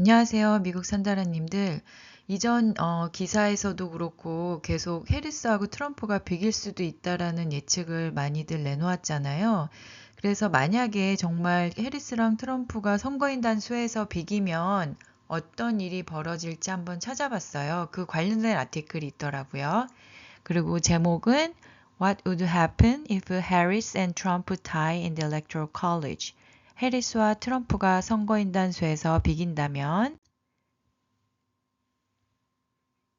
안녕하세요. 미국 산다라님들. 이전 기사에서도 그렇고 계속 해리스하고 트럼프가 비길 수도 있다라는 예측을 많이들 내놓았잖아요. 그래서 만약에 정말 해리스랑 트럼프가 선거인단 수에서 비기면 어떤 일이 벌어질지 한번 찾아봤어요. 그 관련된 아티클이 있더라고요. 그리고 제목은 What would happen if Harris and Trump tie in the Electoral College? 해리스와 트럼프가 선거인단 수에서 비긴다면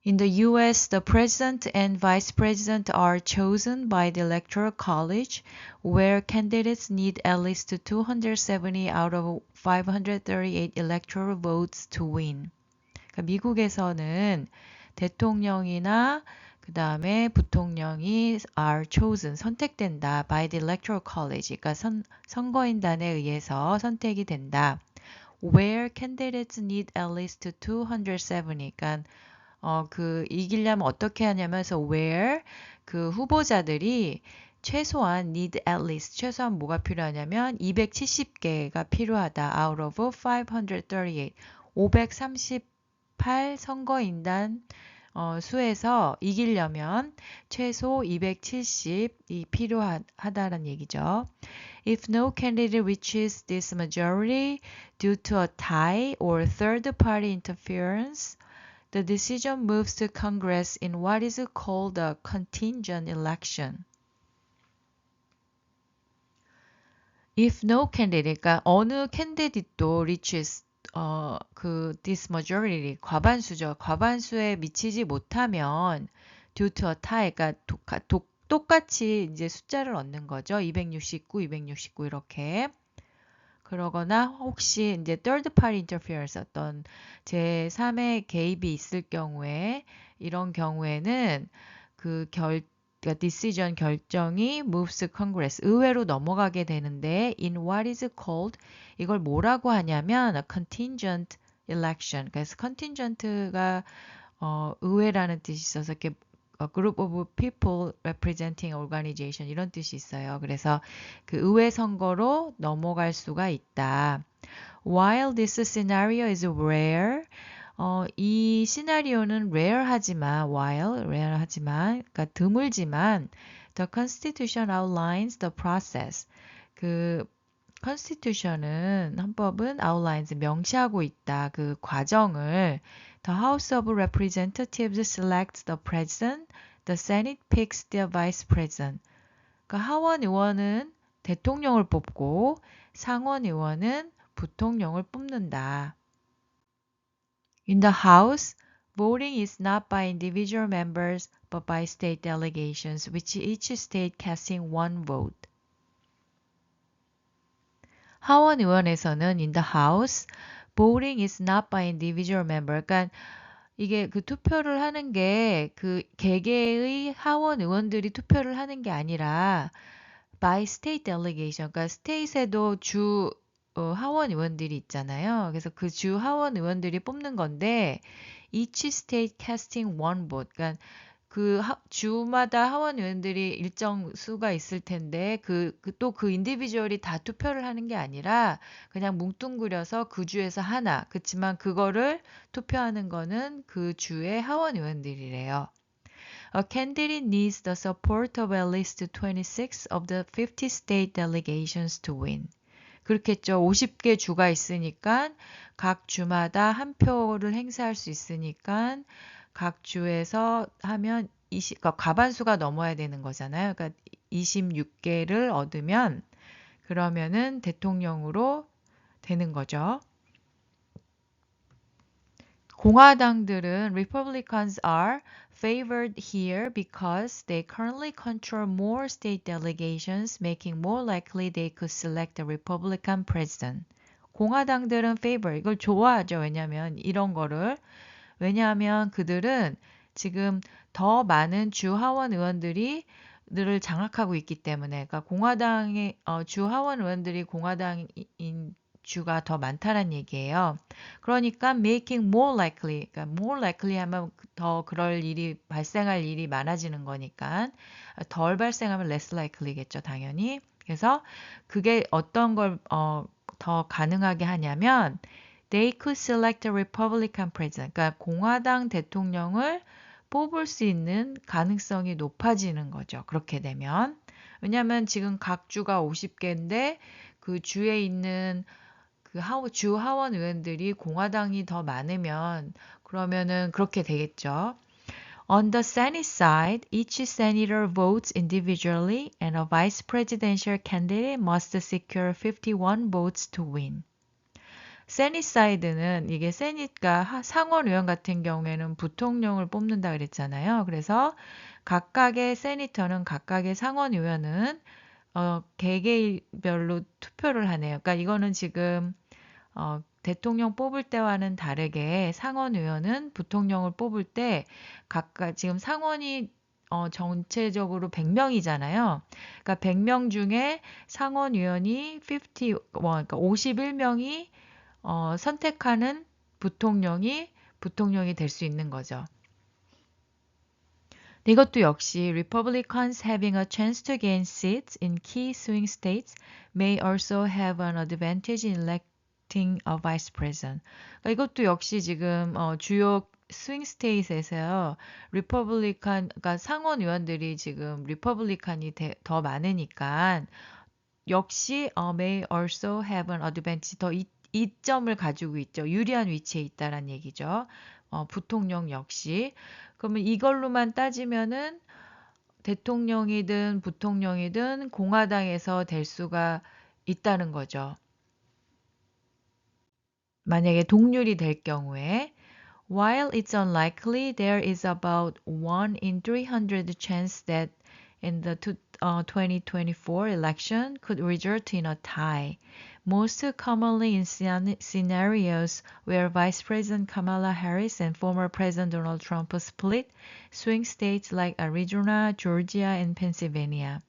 In the US, the president and vice president are chosen by the Electoral College, where candidates need at least 270 out of 538 electoral votes to win. 그러니까 미국에서는 대통령이나 그 다음에 부통령이 are chosen, 선택된다 by the Electoral College, 그러니까 선거인단에 의해서 선택이 된다. Where candidates need at least 270, 그러니까 이기려면 어떻게 하냐면서 where 그 후보자들이 최소한 need at least 최소한 뭐가 필요하냐면 270개가 필요하다. out of 538 538 선거인단 수에서 이기려면 최소 270이 필요하다는 얘기죠. If no candidate reaches this majority due to a tie or third-party interference, the decision moves to Congress in what is called a contingent election. If no candidate, 그러니까 어느 캔디데이트도 reaches this majority, 과반수죠. 과반수에 미치지 못하면 due to a tie, 그러니까 똑같이 이제 숫자를 얻는 거죠. 269, 269 이렇게. 그러거나 혹시 이제 third party interference 어떤 제3의 개입이 있을 경우에 이런 경우에는 그러니까 decision 결정이 moves Congress 의회로 넘어가게 되는데 in what is called 이걸 뭐라고 하냐면 a contingent election. 그래서 contingent가 의회라는 뜻이 있어서 이렇게 a group of people representing organization 이런 뜻이 있어요. 그래서 그 의회 선거로 넘어갈 수가 있다. While this scenario is rare, 이 시나리오는 rare하지만, 그러니까 드물지만, the Constitution outlines the process. 그 Constitution은 헌법은 outlines 명시하고 있다. 그 과정을 The House of Representatives selects the president, the Senate picks the vice president. 그러니까 하원 의원은 대통령을 뽑고 상원 의원은 부통령을 뽑는다. In the House, voting is not by individual members but by state delegations, which each state casting one vote. 하원 의원에서는 in the House, voting is not by individual member. 그러니까 이게 그 투표를 하는 게 그 개개의 하원 의원들이 투표를 하는 게 아니라 by state delegation. 그러니까 스테이트에도 주 하원 의원들이 있잖아요. 그래서 그 주 하원 의원들이 뽑는 건데 each state casting one vote. 그러니까 그 주마다 하원 의원들이 일정 수가 있을 텐데 또 그 인디비주얼이 다 투표를 하는 게 아니라 그냥 뭉뚱그려서 그 주에서 하나. 그렇지만 그거를 투표하는 거는 그 주의 하원 의원들이래요. A candidate needs the support of at least 26 of the 50 state delegations to win. 그렇겠죠. 50개 주가 있으니까 각 주마다 한 표를 행사할 수 있으니까 각 주에서 하면 그러니까 과반수가 넘어야 되는 거잖아요. 그러니까 26개를 얻으면 그러면은 대통령으로 되는 거죠. 공화당들은 Republicans are favored here because they currently control more state delegations, making more likely they could select a Republican president. 공화당들은 favor, 이걸 좋아하죠. 왜냐하면 그들은 지금 더 많은 주 하원 의원들이 들을 장악하고 있기 때문에, 그러니까 공화당의 주 하원 의원들이 공화당인 주가 더 많다는 얘기예요. 그러니까 making more likely, 그러니까 more likely 하면 더 발생할 일이 많아지는 거니까 덜 발생하면 less likely겠죠, 당연히. 그래서 그게 어떤 걸 더 가능하게 하냐면 they could select a Republican president. 그러니까 공화당 대통령을 뽑을 수 있는 가능성이 높아지는 거죠. 그렇게 되면. 왜냐하면 지금 각 주가 50개인데 그 주에 있는 그 주 하원 의원들이 공화당이 더 많으면 그러면은 그렇게 되겠죠. On the Senate side, each senator votes individually and a vice presidential candidate must secure 51 votes to win. 세닛 사이드는 이게 세닛과 상원 의원 같은 경우에는 부통령을 뽑는다 그랬잖아요. 그래서 각각의 세니터는 각각의 상원 의원은 개개별로 투표를 하네요. 그러니까 이거는 지금 대통령 뽑을 때와는 다르게 상원 의원은 부통령을 뽑을 때 각각 지금 상원이 전체적으로 100명이잖아요. 그러니까 100명 중에 상원 의원이 51, 그러니까 51명이 선택하는 부통령이 될 수 있는 거죠. 이것도 역시 Republicans having a chance to gain seats in key swing states may also have an advantage in electing a vice president. 그러니까 이것도 역시 지금 주요 스윙 스테이트에서요. 그러니까 상원 의원들이 지금 리퍼블리칸이 더 많으니까 역시 may also have an advantage 더 이점을 가지고 있죠. 유리한 위치에 있다란 얘기죠. 부통령 역시. 그러면 이걸로만 따지면은 대통령이든 부통령이든 공화당에서 될 수가 있다는 거죠. 만약에 동률이 될 경우에 While it's unlikely, there is about 1 in 300 chance that in the 2024 election could result in a tie. Most commonly in scenarios where Vice President Kamala Harris and former President Donald Trump split swing states like Arizona, Georgia, and Pennsylvania.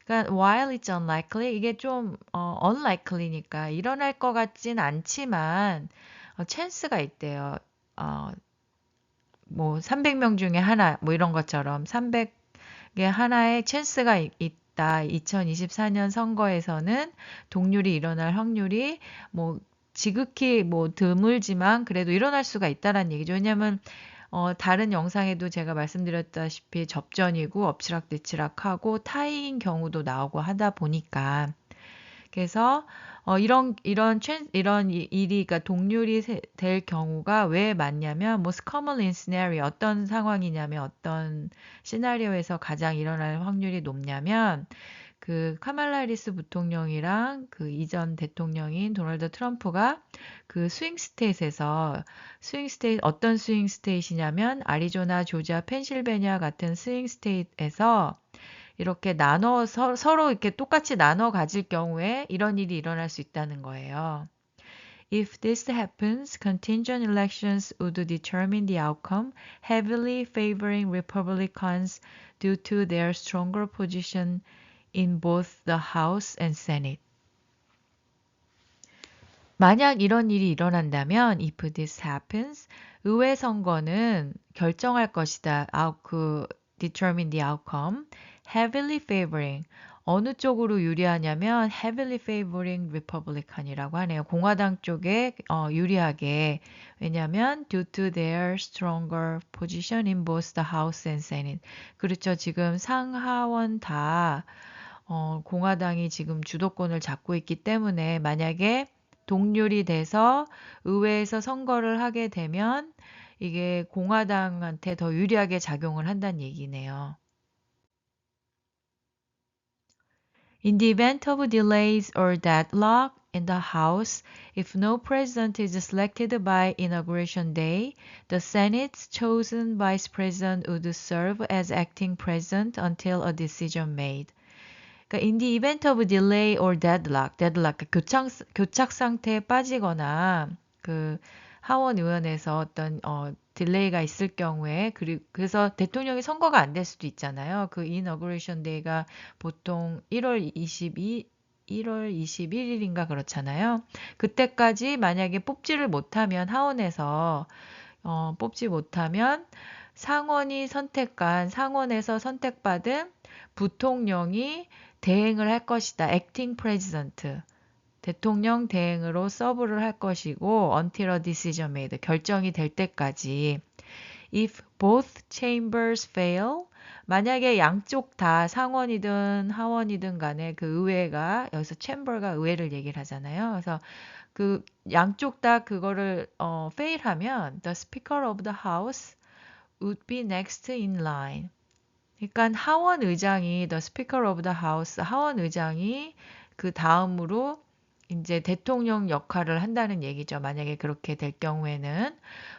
그러니까 while it's unlikely 이게 좀 unlikely니까 일어날 것 같진 않지만 chance가 있대요. 뭐 300명 중에 하나 뭐 이런 것처럼 300개 하나의 찬스가 있다. 2024년 선거에서는 동률이 일어날 확률이 뭐 지극히 뭐 드물지만 그래도 일어날 수가 있다라는 얘기죠. 왜냐하면 다른 영상에도 제가 말씀드렸다시피 접전이고 엎치락뒤치락하고 타이인 경우도 나오고 하다 보니까 그래서 이런 일이 그러니까 동률이 될 경우가 왜 많냐면 most commonly in scenario 어떤 상황이냐면 어떤 시나리오에서 가장 일어날 확률이 높냐면 그 카말라 해리스 부통령이랑 그 이전 대통령인 도널드 트럼프가 그 스윙 스테이트에서 어떤 스윙 스테이트냐면 아리조나, 조지아, 펜실베니아 같은 스윙 스테이트에서 이렇게 서로 이렇게 똑같이 나눠 가질 경우에 이런 일이 일어날 수 있다는 거예요. If this happens, contingent elections would determine the outcome, heavily favoring Republicans due to their stronger position in both the House and Senate. 만약 이런 일이 일어난다면, if this happens, 의회 선거는 결정할 것이다. determine the outcome. heavily favoring. 어느 쪽으로 유리하냐면 heavily favoring Republican이라고 하네요. 공화당 쪽에 유리하게. 왜냐하면 due to their stronger position in both the House and Senate. 그렇죠. 지금 상하원 다 공화당이 지금 주도권을 잡고 있기 때문에 만약에 동률이 돼서 의회에서 선거를 하게 되면 이게 공화당한테 더 유리하게 작용을 한다는 얘기네요. In the event of delays or deadlock in the House, if no president is selected by Inauguration Day, the Senate's chosen vice president would serve as acting president until a decision made. 그러니까 in the event of delay or deadlock, 교착 상태에 빠지거나 그 하원 의원에서 어떤 딜레이가 있을 경우에 그래서 대통령이 선거가 안 될 수도 있잖아요. 그 inauguration day가 보통 1월 21일인가 그렇잖아요. 그때까지 만약에 뽑지를 못하면 하원에서 뽑지 못하면 상원에서 선택받은 부통령이 대행을 할 것이다. acting president. 대통령 대행으로 서브를 할 것이고 until a decision made 결정이 될 때까지. If both chambers fail, 만약에 양쪽 다 상원이든 하원이든 간에 그 의회가 여기서 chamber가 의회를 얘기를 하잖아요. 그래서 그 양쪽 다 그거를 fail하면 the speaker of the house would be next in line. 그러니까 하원 의장이 the speaker of the house 하원 의장이 그 다음으로 이제 대통령 역할을 한다는 얘기죠. 만약에 그렇게 될 경우에는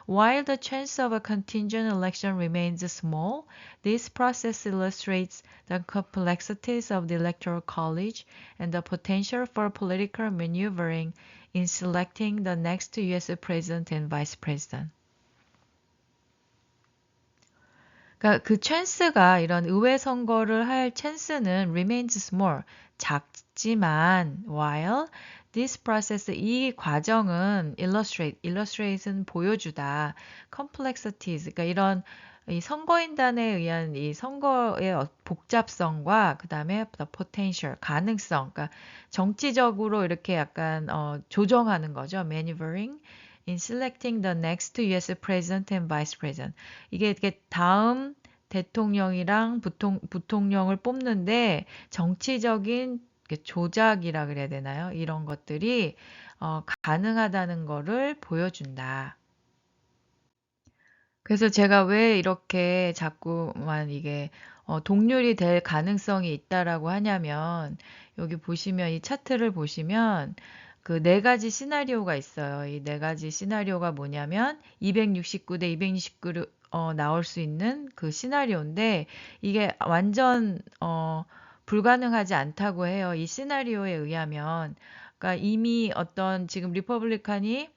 While the chance of a contingent election remains small, this process illustrates the complexities of the electoral college and the potential for political maneuvering in selecting the next U.S. president and vice president. 그러니까 그 찬스가 이런 의회 선거를 할 찬스는 remains small, 작지만 while this process, 이 과정은 illustrate은 보여주다, complexities, 그러니까 이런 이 선거인단에 의한 이 선거의 복잡성과 그 다음에 the potential, 가능성, 그러니까 정치적으로 이렇게 약간 조정하는 거죠. maneuvering in selecting the next U.S. president and vice president. 이게 다음 대통령이랑 부통령을 뽑는데 정치적인 조작이라 그래야 되나요? 이런 것들이 가능하다는 거를 보여준다. 그래서 제가 왜 이렇게 자꾸만 이게 동률이 될 가능성이 있다라고 하냐면 여기 보시면 이 차트를 보시면 그 네 가지 시나리오가 있어요. 이 네 가지 시나리오가 뭐냐면 269 대 269로 나올 수 있는 그 시나리오인데 이게 완전 불가능하지 않다고 해요. 이 시나리오에 의하면. 그러니까 이미 어떤 지금 리퍼블리칸이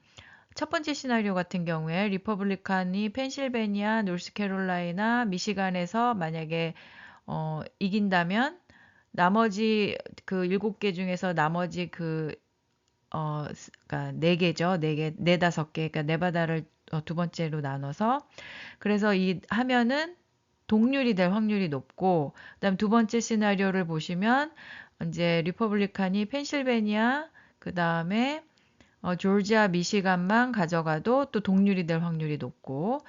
첫 번째 시나리오 같은 경우에 리퍼블리칸이 펜실베니아, 노스캐롤라이나, 미시간에서 만약에 이긴다면 나머지 그 7개 중에서 나머지 그러니까 4개죠. 4개, 4-5개. 그러니까 네바다를 두 번째로 나눠서 그래서 이 하면은 동률이 될 확률이 높고 그다음 두 번째 시나리오를 보시면 이제 리퍼블리칸이 펜실베니아 그다음에 조지아, 미시간만 가져가도 또 동률이 될 확률이 높고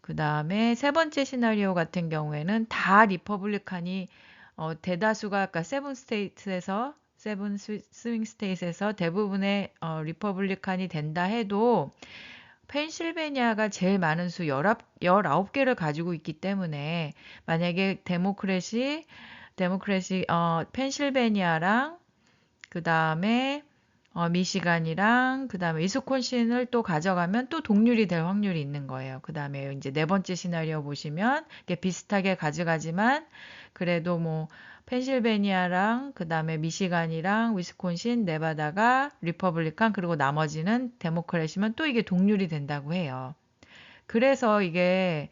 그 다음에 세 번째 시나리오 같은 경우에는 다 리퍼블리칸이 대다수가 아까 세븐 스테이트에서 세븐 스윙 스테이트에서 대부분의 리퍼블리칸이 된다 해도 펜실베니아가 제일 많은 수 19개를 가지고 있기 때문에 만약에 데모크래시 펜실베니아랑 그 다음에 미시간이랑 그 다음에 위스콘신을 또 가져가면 또 동률이 될 확률이 있는 거예요. 그 다음에 이제 네 번째 시나리오 보시면 이게 비슷하게 가져가지만 그래도 뭐 펜실베니아랑 그 다음에 미시간이랑 위스콘신, 네바다가 리퍼블리칸 그리고 나머지는 데모크래시면 또 이게 동률이 된다고 해요. 그래서 이게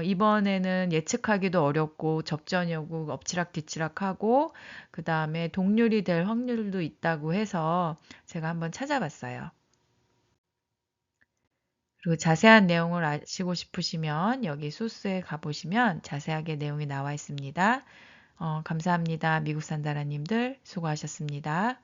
이번에는 예측하기도 어렵고 접전이고 엎치락뒤치락하고 그 다음에 동률이 될 확률도 있다고 해서 제가 한번 찾아봤어요. 그리고 자세한 내용을 아시고 싶으시면 여기 소스에 가보시면 자세하게 내용이 나와 있습니다. 감사합니다. 미국 산다라님들 수고하셨습니다.